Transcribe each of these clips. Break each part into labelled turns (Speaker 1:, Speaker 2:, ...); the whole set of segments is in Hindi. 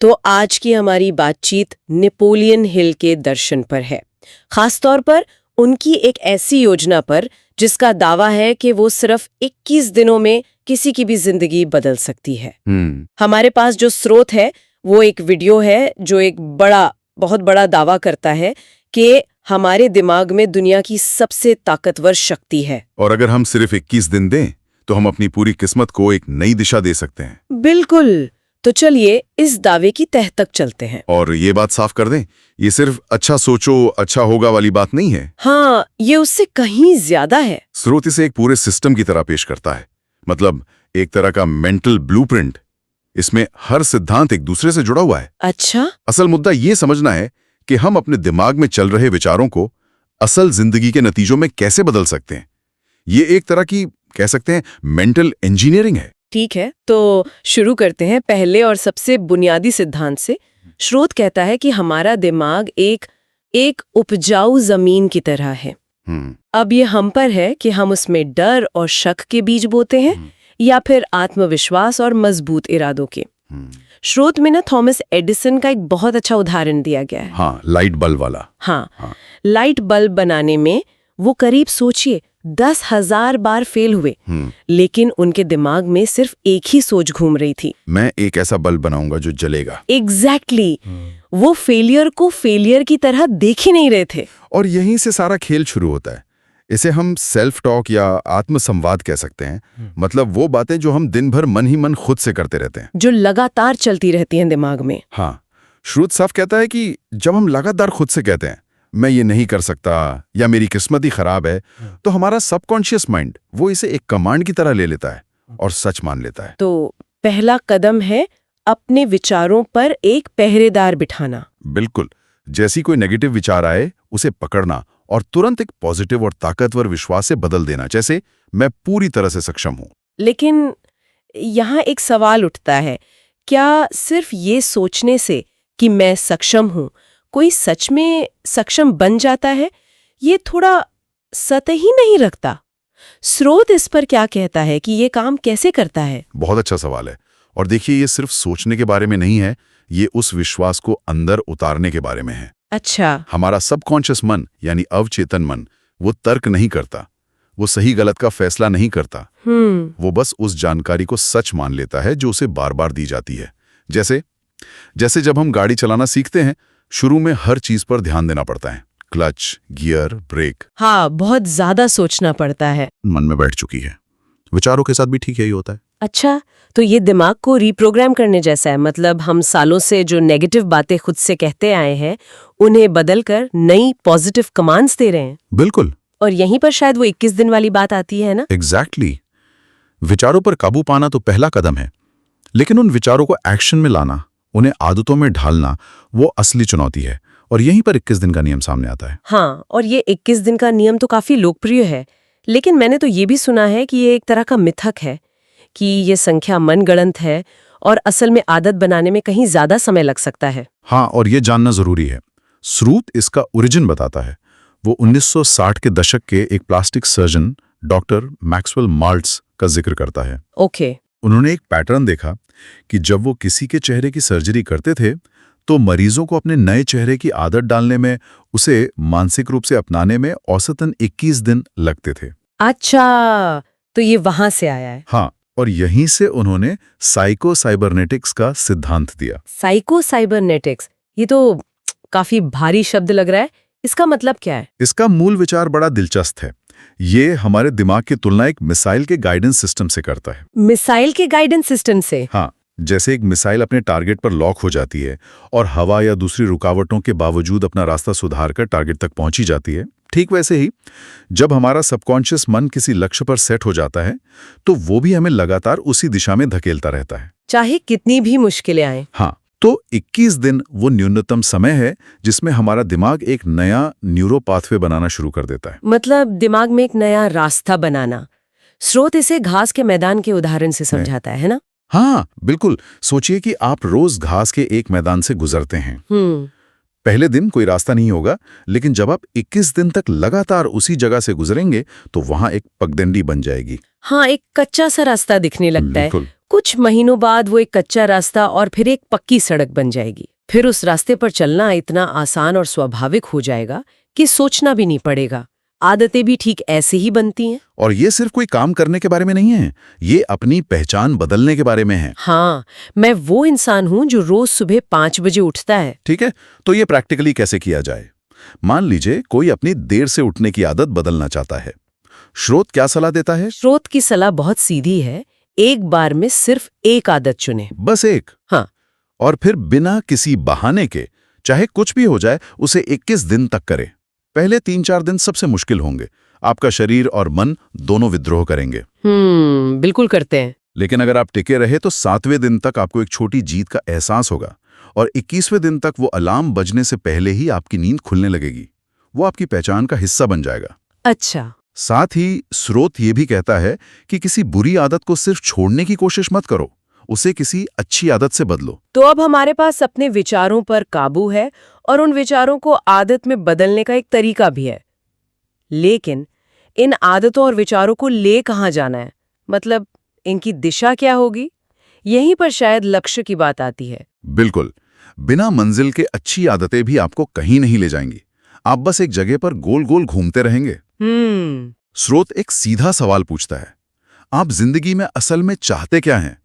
Speaker 1: तो आज की हमारी बातचीत नेपोलियन हिल के दर्शन पर है, खासतौर पर उनकी एक ऐसी योजना पर जिसका दावा है कि वो सिर्फ 21 दिनों में किसी की भी जिंदगी बदल सकती है। हमारे पास जो स्रोत है वो एक वीडियो है जो एक बहुत बड़ा दावा करता है कि हमारे दिमाग में दुनिया की सबसे ताकतवर शक्ति है
Speaker 2: और अगर हम सिर्फ 21 दिन दें तो हम अपनी पूरी किस्मत को एक नई दिशा दे सकते हैं।
Speaker 1: बिल्कुल। तो चलिए इस दावे की तह तक चलते हैं।
Speaker 2: और ये बात साफ कर दें, ये सिर्फ अच्छा सोचो अच्छा होगा वाली बात नहीं है।
Speaker 1: हाँ, ये उससे कहीं ज्यादा है।
Speaker 2: स्रोत इसे एक पूरे सिस्टम की तरह पेश करता है, मतलब एक तरह का मेंटल ब्लूप्रिंट। इसमें हर सिद्धांत एक दूसरे से जुड़ा हुआ है।
Speaker 1: अच्छा।
Speaker 2: असल मुद्दा ये समझना है कि हम अपने दिमाग में चल रहे विचारों को असल जिंदगी के नतीजों में कैसे बदल सकते हैं। ये एक तरह की कह सकते हैं मेंटल इंजीनियरिंग है।
Speaker 1: ठीक है, तो शुरू करते हैं पहले और सबसे बुनियादी सिद्धांत से। स्रोत कहता है कि हमारा दिमाग एक उपजाऊ जमीन की तरह है। अब ये हम पर है कि हम उसमें डर और शक के बीज बोते हैं या फिर आत्मविश्वास और मजबूत इरादों के। स्रोत में ना थॉमस एडिसन का एक बहुत अच्छा उदाहरण दिया गया है।
Speaker 2: हाँ, लाइट बल्ब वाला।
Speaker 1: हाँ। लाइट बल्ब बनाने में वो करीब सोचिए 10,000 बार फेल हुए, लेकिन उनके दिमाग में सिर्फ एक ही सोच घूम रही थी,
Speaker 2: मैं एक ऐसा बल्ब बनाऊंगा जो जलेगा।
Speaker 1: एग्जैक्टली। वो फेलियर को फेलियर की तरह देख ही नहीं रहे थे।
Speaker 2: और यहीं से सारा खेल शुरू होता है। इसे हम सेल्फ टॉक या आत्मसंवाद कह सकते हैं। मतलब वो बातें जो हम दिन भर मन ही मन खुद से करते रहते हैं, जो
Speaker 1: लगातार चलती रहती हैं दिमाग में।
Speaker 2: हाँ, श्रुत साफ कहता है कि जब हम लगातार खुद से कहते हैं मैं ये नहीं कर सकता या मेरी किस्मत ही खराब है, तो हमारा सबकॉन्शियस माइंड वो इसे एक कमांड की तरह ले लेता है और सच मान लेता है।
Speaker 1: तो पहला कदम है अपने विचारों पर एक पहरेदार बिठाना।
Speaker 2: बिल्कुल। जैसी कोई नेगेटिव विचार आए उसे पकड़ना और तुरंत एक पॉजिटिव और ताकतवर विश्वास से बदल देना, जैसे मैं पूरी तरह से सक्षम हूं।
Speaker 1: लेकिन यहाँ एक सवाल उठता है, क्या सिर्फ ये सोचने से कि मैं सक्षम हूं कोई सच में सक्षम बन जाता है? ये थोड़ा सतही नहीं रखता। स्रोत इस पर क्या कहता है कि ये काम कैसे करता है?
Speaker 2: बहुत अच्छा सवाल है। और देखिए, ये सिर्फ सोचने के बारे में नहीं है, ये उस विश्वास को अंदर उतारने के बारे में है।
Speaker 1: अच्छा।
Speaker 2: हमारा सबकॉन्शियस मन यानी अवचेतन मन वो तर्क नहीं करता, वो सही गलत का फैसला नहीं करता। वो बस उस जानकारी को सच मान लेता है जो उसे बार बार दी जाती है। जैसे जब हम गाड़ी चलाना सीखते हैं, शुरू में हर चीज पर ध्यान देना पड़ता है, क्लच, गियर, ब्रेक।
Speaker 1: हाँ, बहुत ज्यादा सोचना पड़ता है।
Speaker 2: मन में बैठ चुकी है। विचारों के साथ भी ठीक यही होता है।
Speaker 1: अच्छा, तो ये दिमाग को रीप्रोग्राम करने जैसा है। मतलब हम सालों से जो नेगेटिव बातें खुद से कहते आए हैं उन्हें बदलकर नई पॉजिटिव कमांड्स दे रहे हैं।
Speaker 2: बिल्कुल।
Speaker 1: और यहीं पर शायद वो 21 दिन वाली बात आती है ना।
Speaker 2: एग्जैक्टली। विचारों पर काबू पाना तो पहला कदम है, लेकिन उन विचारों को एक्शन में लाना, उन्हें आदतों में ढालना, वो असली चुनौती है। और यहीं पर 21 दिन का नियम सामने आता है।
Speaker 1: हाँ, और ये 21 दिन का नियम तो काफी लोकप्रिय है, लेकिन मैंने तो ये भी सुना है कि ये एक तरह का मिथक है, कि ये संख्या मनगढ़ंत है और असल में आदत बनाने में कहीं ज्यादा समय लग सकता है।
Speaker 2: हाँ, और ये जानना जरूरी है। स्रोत इसका ओरिजिन बताता है। वो 1960 के दशक के एक प्लास्टिक सर्जन डॉक्टर मैक्सवेल माल्ट्स का जिक्र करता है।
Speaker 1: ओके।
Speaker 2: उन्होंने एक पैटर्न देखा कि जब वो किसी के चेहरे की सर्जरी करते थे तो मरीजों को अपने नए चेहरे की आदत डालने में, उसे मानसिक रूप से अपनाने में औसतन 21 दिन लगते थे।
Speaker 1: अच्छा, तो ये वहां से आया है।
Speaker 2: हाँ, और यहीं से उन्होंने साइको साइबरनेटिक्स का सिद्धांत दिया।
Speaker 1: साइको साइबरनेटिक्स, ये तो काफी भारी शब्द लग रहा है। इसका मतलब क्या है?
Speaker 2: इसका मूल विचार बड़ा दिलचस्प है। ये हमारे दिमाग की तुलना एक मिसाइल के गाइडेंस सिस्टम से करता है।
Speaker 1: मिसाइल के गाइडेंस सिस्टम से?
Speaker 2: हाँ, जैसे एक मिसाइल अपने टारगेट पर लॉक हो जाती है और हवा या दूसरी रुकावटों के बावजूद अपना रास्ता सुधार कर टारगेट तक पहुंची जाती है, ठीक वैसे ही जब हमारा सबकॉन्शियस मन किसी लक्ष्य पर सेट हो जाता है तो वो भी हमें लगातार उसी दिशा में धकेलता रहता है,
Speaker 1: चाहे कितनी भी मुश्किलें आए।
Speaker 2: हाँ, तो 21 दिन वो न्यूनतम समय है जिसमें हमारा दिमाग एक नया न्यूरो पाथवे बनाना शुरू कर देता है।
Speaker 1: मतलब दिमाग में एक नया रास्ता बनाना। स्रोत इसे घास के मैदान के उदाहरण से समझाता है ना?
Speaker 2: हाँ, बिल्कुल। सोचिए कि आप रोज घास के एक मैदान से गुजरते हैं। पहले दिन कोई रास्ता नहीं होगा, लेकिन जब आप 21 दिन तक लगातार उसी जगह से गुजरेंगे तो वहां एक पगडंडी बन जाएगी।
Speaker 1: हाँ, एक कच्चा सा रास्ता दिखने लगता है, कुछ महीनों बाद वो एक कच्चा रास्ता और फिर एक पक्की सड़क बन जाएगी। फिर उस रास्ते पर चलना इतना आसान और स्वाभाविक हो जाएगा कि सोचना भी नहीं पड़ेगा। आदतें भी ठीक ऐसे ही बनती हैं।
Speaker 2: और ये सिर्फ कोई काम करने के बारे में नहीं है, ये अपनी पहचान बदलने के बारे में है।
Speaker 1: हाँ, मैं वो इंसान हूँ जो रोज सुबह 5 बजे उठता है।
Speaker 2: ठीक है, तो ये प्रैक्टिकली कैसे किया जाए? मान लीजिए कोई अपनी देर से उठने की आदत बदलना चाहता है। स्रोत क्या सलाह देता है?
Speaker 1: स्रोत की सलाह बहुत सीधी है, एक बार में सिर्फ एक आदत चुने।
Speaker 2: बस एक?
Speaker 1: हाँ।
Speaker 2: और फिर बिना किसी बहाने के, चाहे कुछ भी हो जाए, उसे 21 दिन तक करे। पहले 3-4 दिन सबसे मुश्किल होंगे, आपका शरीर और मन दोनों विद्रोह करेंगे।
Speaker 1: बिल्कुल करते हैं।
Speaker 2: लेकिन अगर आप टिके रहे तो 7वें दिन तक आपको एक छोटी जीत का एहसास होगा, और 21वें दिन तक वो अलार्म बजने से पहले ही आपकी नींद खुलने लगेगी। वो आपकी पहचान का हिस्सा बन जाएगा।
Speaker 1: अच्छा।
Speaker 2: साथ ही स्रोत ये भी कहता है कि किसी बुरी आदत को सिर्फ छोड़ने की कोशिश मत करो, उसे किसी अच्छी आदत से बदलो।
Speaker 1: तो अब हमारे पास अपने विचारों पर काबू है और उन विचारों को आदत में बदलने का एक तरीका भी है। लेकिन इन आदतों और विचारों को ले कहाँ जाना है? मतलब इनकी दिशा क्या होगी? यहीं पर शायद लक्ष्य की बात आती है।
Speaker 2: बिल्कुल, बिना मंजिल के अच्छी आदतें भी आपको कहीं नहीं ले जाएंगी। आप बस एक जगह पर गोल गोल घूमते रहेंगे। स्रोत एक सीधा सवाल पूछता है, आप जिंदगी में असल में चाहते क्या हैं?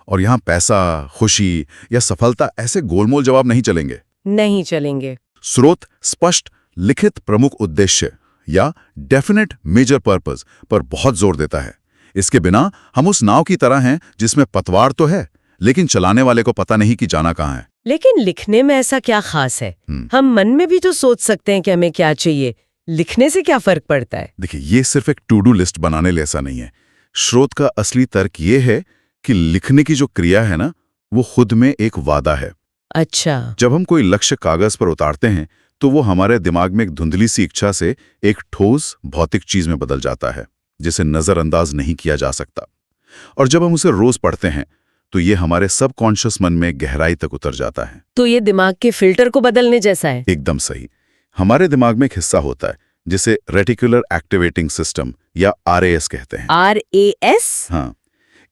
Speaker 2: और यहां पैसा, खुशी या सफलता ऐसे गोलमोल जवाब नहीं चलेंगे।
Speaker 1: नहीं चलेंगे।
Speaker 2: स्रोत स्पष्ट लिखित प्रमुख उद्देश्य या डेफिनेट मेजर पर्पस पर बहुत जोर देता है। इसके बिना हम उस नाव की तरह हैं जिसमें पतवार तो है, लेकिन चलाने वाले को पता नहीं कि जाना कहाँ है।
Speaker 1: लेकिन लिखने में ऐसा क्या खास है? हम मन में भी तो सोच सकते हैं कि हमें क्या चाहिए। लिखने से क्या फर्क पड़ता है?
Speaker 2: देखिए, ये सिर्फ एक टू डू लिस्ट बनाने जैसा नहीं है। स्रोत का असली तर्क ये है कि लिखने की जो क्रिया है ना, वो खुद में एक वादा है।
Speaker 1: अच्छा।
Speaker 2: जब हम कोई लक्ष्य कागज पर उतारते हैं तो वो हमारे दिमाग में एक धुंधली सी इच्छा से एक ठोस भौतिक चीज में बदल जाता है, जिसे नजरअंदाज नहीं किया जा सकता। और जब हम उसे रोज पढ़ते हैं तो ये हमारे सबकॉन्शियस मन में गहराई तक उतर जाता है।
Speaker 1: तो ये दिमाग के फिल्टर को बदलने जैसा है।
Speaker 2: एकदम सही। हमारे दिमाग में एक हिस्सा होता है जिसे रेटिकुलर एक्टिवेटिंग सिस्टम या RAS कहते हैं।
Speaker 1: RAS?
Speaker 2: हाँ,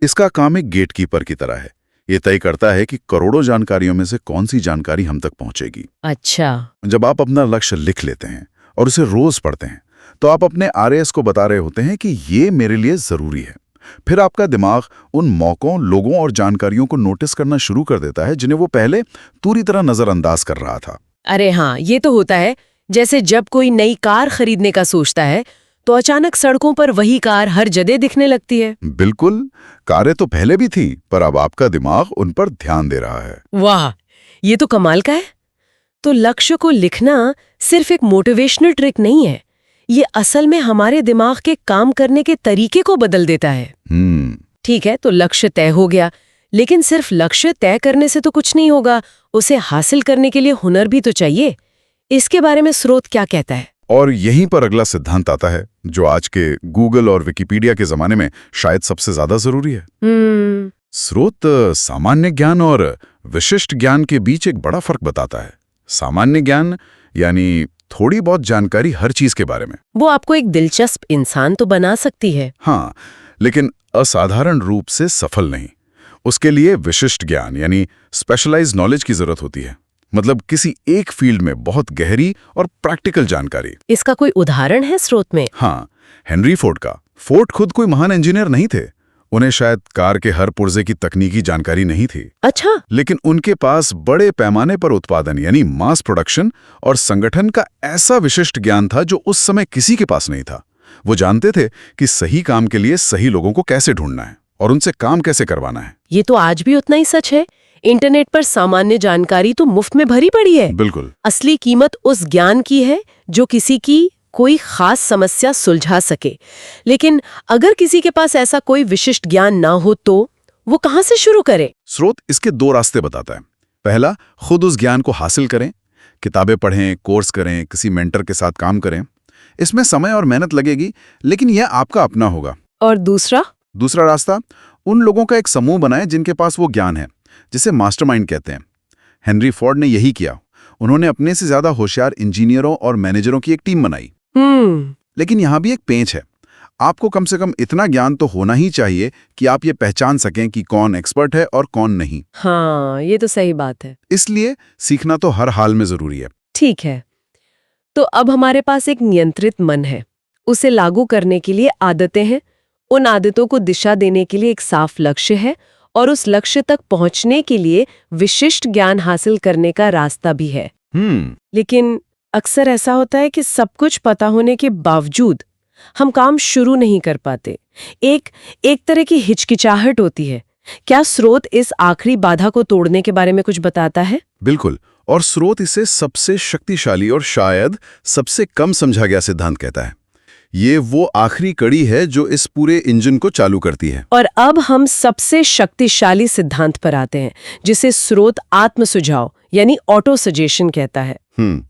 Speaker 2: इसका काम एक गेटकीपर की तरह है। ये तय करता है कि करोड़ों जानकारियों में से कौन सी जानकारी हम तक पहुंचेगी।
Speaker 1: अच्छा।
Speaker 2: जब आप अपना लक्ष्य लिख लेते हैं और उसे रोज पढ़ते हैं तो आप अपने RAS को बता रहे होते हैं कि ये मेरे लिए जरूरी है। फिर आपका दिमाग उन मौकों, लोगों और जानकारियों को नोटिस करना शुरू कर देता है जिन्हें वो पहले पूरी तरह नजरअंदाज कर रहा था।
Speaker 1: अरे हाँ, ये तो होता है। जैसे जब कोई नई कार खरीदने का सोचता है तो अचानक सड़कों पर वही कार हर जगह दिखने लगती है।
Speaker 2: बिल्कुल, कारें तो पहले भी थी, पर अब आपका दिमाग उन पर ध्यान दे रहा है।
Speaker 1: वाह, ये तो कमाल का है। तो लक्ष्य को लिखना सिर्फ एक मोटिवेशनल ट्रिक नहीं है, ये असल में हमारे दिमाग के काम करने के तरीके को बदल देता है। ठीक है, तो लक्ष्य तय हो गया, लेकिन सिर्फ लक्ष्य तय करने से तो कुछ नहीं होगा, उसे हासिल करने के लिए हुनर भी तो चाहिए। इसके बारे में स्रोत क्या कहता है?
Speaker 2: और यहीं पर अगला सिद्धांत आता है जो आज के गूगल और विकिपीडिया के जमाने में शायद सबसे ज्यादा जरूरी है। स्रोत सामान्य ज्ञान और विशिष्ट ज्ञान के बीच एक बड़ा फर्क बताता है। सामान्य ज्ञान यानी थोड़ी बहुत जानकारी हर चीज के बारे में,
Speaker 1: वो आपको एक दिलचस्प इंसान तो बना सकती है।
Speaker 2: हाँ, लेकिन असाधारण रूप से सफल नहीं। उसके लिए विशिष्ट ज्ञान यानी स्पेशलाइज्ड नॉलेज की जरूरत होती है। मतलब किसी एक फील्ड में बहुत गहरी और प्रैक्टिकल जानकारी।
Speaker 1: इसका कोई उदाहरण है स्रोत में?
Speaker 2: हाँ, हेनरी फोर्ड का। फोर्ड खुद कोई महान इंजीनियर नहीं थे, उन्हें शायद कार के हर पुर्जे की तकनीकी जानकारी नहीं थी।
Speaker 1: अच्छा।
Speaker 2: लेकिन उनके पास बड़े पैमाने पर उत्पादन यानी मास प्रोडक्शन और संगठन का ऐसा विशिष्ट ज्ञान था जो उस समय किसी के पास नहीं था। वो जानते थे कि सही काम के लिए सही लोगों को कैसे ढूंढना है और उनसे काम कैसे करवाना है।
Speaker 1: ये तो आज भी उतना ही सच है। इंटरनेट पर सामान्य जानकारी तो मुफ्त में भरी पड़ी है।
Speaker 2: बिल्कुल।
Speaker 1: असली कीमत उस ज्ञान की है जो किसी की कोई खास समस्या सुलझा सके। लेकिन अगर किसी के पास ऐसा कोई विशिष्ट ज्ञान ना हो तो वो कहां से शुरू करे?
Speaker 2: स्रोत इसके 2 रास्ते बताता है। पहला, खुद उस ज्ञान को हासिल करें, किताबें पढ़ें, कोर्स करें, किसी मेंटर के साथ काम करें। इसमें समय और मेहनत लगेगी, लेकिन यह आपका अपना होगा।
Speaker 1: और दूसरा
Speaker 2: रास्ता, उन लोगों का एक समूह बनाएं जिनके पास वो ज्ञान है, जिसे मास्टरमाइंड कहते हैं। हेनरी फोर्ड ने यही किया। उन्होंने अपने से ज्यादा होशियार इंजीनियरों और मैनेजरों की एक टीम बनाई। लेकिन यहां भी एक पेंच है। आपको कम से कम इतना ज्ञान तो होना ही चाहिए कि आप ये पहचान सकें कि कौन एक्सपर्ट है और कौन नहीं।
Speaker 1: हाँ, ये तो सही बात है।
Speaker 2: इसलिए सीखना तो हर हाल में जरूरी है।
Speaker 1: ठीक है, तो अब हमारे पास एक नियंत्रित मन है, उसे लागू करने के लिए आदतें हैं, उन आदतों को दिशा देने के लिए एक साफ लक्ष्य है, और उस लक्ष्य तक पहुंचने के लिए विशिष्ट ज्ञान हासिल करने का रास्ता भी है। लेकिन अक्सर ऐसा होता है कि सब कुछ पता होने के बावजूद हम काम शुरू नहीं कर पाते। एक तरह की हिचकिचाहट होती है। क्या स्रोत इस आखिरी बाधा को तोड़ने के बारे में कुछ बताता है?
Speaker 2: बिल्कुल, और स्रोत इसे सबसे शक्तिशाली और शायद सबसे कम समझा गया सिद्धांत कहता है। ये वो आखिरी कड़ी है जो इस पूरे इंजन को चालू करती है।
Speaker 1: और अब हम सबसे शक्तिशाली सिद्धांत पर आते हैं, जिसे स्रोत आत्म सुझाव यानी ऑटो सजेशन कहता है।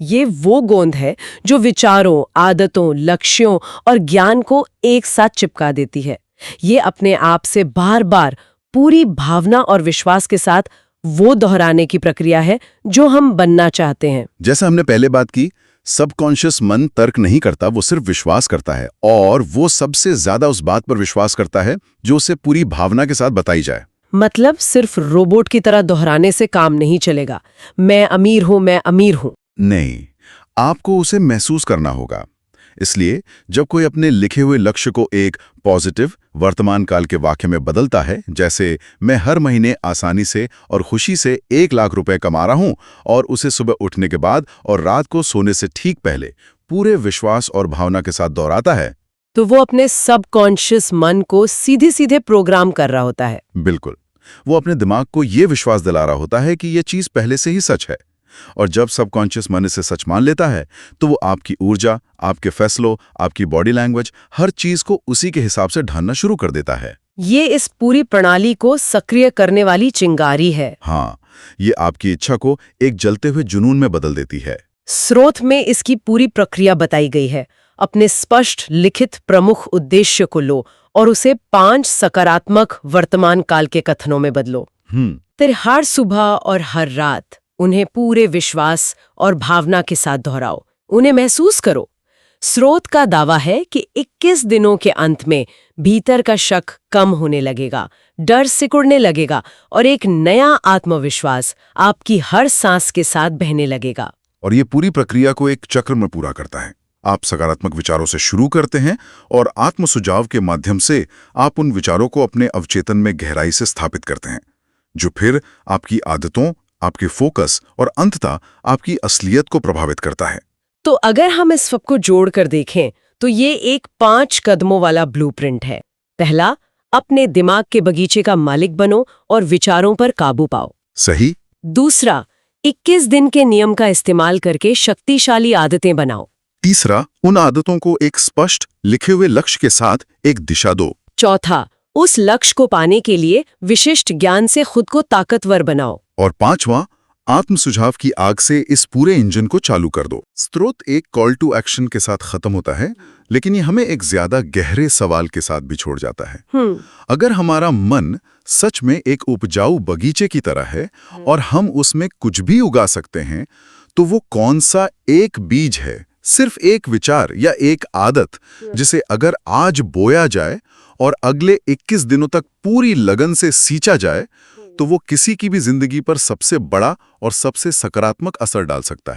Speaker 1: ये वो गोंद है जो विचारों, आदतों, लक्ष्यों और ज्ञान को एक साथ चिपका देती है। ये अपने आप से बार बार पूरी भावना और विश्वास के साथ वो दोहराने की प्रक्रिया है जो हम बनना चाहते हैं।
Speaker 2: जैसा हमने पहले बात की, सबकॉन्शियस मन तर्क नहीं करता, वो सिर्फ विश्वास करता है, और वो सबसे ज्यादा उस बात पर विश्वास करता है जो उसे पूरी भावना के साथ बताई जाए।
Speaker 1: मतलब सिर्फ रोबोट की तरह दोहराने से काम नहीं चलेगा। मैं अमीर हूं, मैं अमीर हूं।
Speaker 2: नहीं, आपको उसे महसूस करना होगा। इसलिए जब कोई अपने लिखे हुए लक्ष्य को एक पॉजिटिव वर्तमान काल के वाक्य में बदलता है, जैसे मैं हर महीने आसानी से और खुशी से 1 लाख रुपए कमा रहा हूं, और उसे सुबह उठने के बाद और रात को सोने से ठीक पहले पूरे विश्वास और भावना के साथ दोहराता है,
Speaker 1: तो वो अपने सबकॉन्शियस मन को सीधे सीधे प्रोग्राम कर रहा होता है।
Speaker 2: बिल्कुल, वो अपने दिमाग को ये विश्वास दिला रहा होता है कि ये चीज पहले से ही सच है। और जब सबकॉन्शियस मन इसे सच मान लेता है, तो वो आपकी ऊर्जा, आपके फैसलों, आपकी बॉडी लैंग्वेज, हर चीज को उसी के हिसाब से ढालना शुरू कर देता है।
Speaker 1: ये इस पूरी प्रणाली को सक्रिय करने वाली चिंगारी है।
Speaker 2: हाँ, ये आपकी इच्छा को एक जलते हुए जुनून में बदल देती है।
Speaker 1: स्रोत में इसकी पूरी प्रक्रिया बताई गई है। अपने स्पष्ट लिखित प्रमुख उद्देश्य को लो और उसे 5 सकारात्मक वर्तमान काल के कथनों में बदलो। फिर हर सुबह और हर रात उन्हें पूरे विश्वास और भावना के साथ दोहराओ, उन्हें महसूस करो। स्रोत का दावा है कि 21 दिनों के अंत में भीतर का शक कम होने लगेगा, डर सिकुड़ने लगेगा और एक नया आत्मविश्वास आपकी हर सांस के साथ बहने लगेगा।
Speaker 2: और ये पूरी प्रक्रिया को एक चक्र में पूरा करता है। आप सकारात्मक विचारों से शुरू करते हैं और आत्म सुझाव के माध्यम से आप उन विचारों को अपने अवचेतन में गहराई से स्थापित करते हैं, जो फिर आपकी आदतों, आपके फोकस और अंततः आपकी असलियत को प्रभावित करता है।
Speaker 1: तो अगर हम इस सब को जोड़कर देखें तो ये एक 5 कदमों वाला ब्लूप्रिंट है। पहला, अपने दिमाग के बगीचे का मालिक बनो और विचारों पर काबू पाओ।
Speaker 2: सही।
Speaker 1: दूसरा, 21 दिन के नियम का इस्तेमाल करके शक्तिशाली आदतें बनाओ।
Speaker 2: तीसरा, उन आदतों को एक स्पष्ट लिखे हुए लक्ष्य के साथ एक दिशा दो।
Speaker 1: चौथा, उस लक्ष्य को पाने के लिए विशिष्ट ज्ञान से खुद को ताकतवर बनाओ।
Speaker 2: और पांचवा, आत्म सुझाव की आग से इस पूरे इंजन को चालू कर दो। स्रोत एक कॉल टू एक्शन के साथ खत्म होता है, लेकिन ये हमें एक ज्यादा गहरे सवाल के साथ भी छोड़ जाता है। अगर हमारा मन सच में एक उपजाऊ बगीचे की तरह है और हम उसमें कुछ भी उगा सकते हैं, तो वो कौन सा एक बीज है, सिर्फ एक विचार या एक आदत, जिसे अगर आज बोया जाए और अगले 21 दिनों तक पूरी लगन से सींचा जाए, तो वो किसी की भी जिंदगी पर सबसे बड़ा और सबसे सकारात्मक असर डाल सकता है।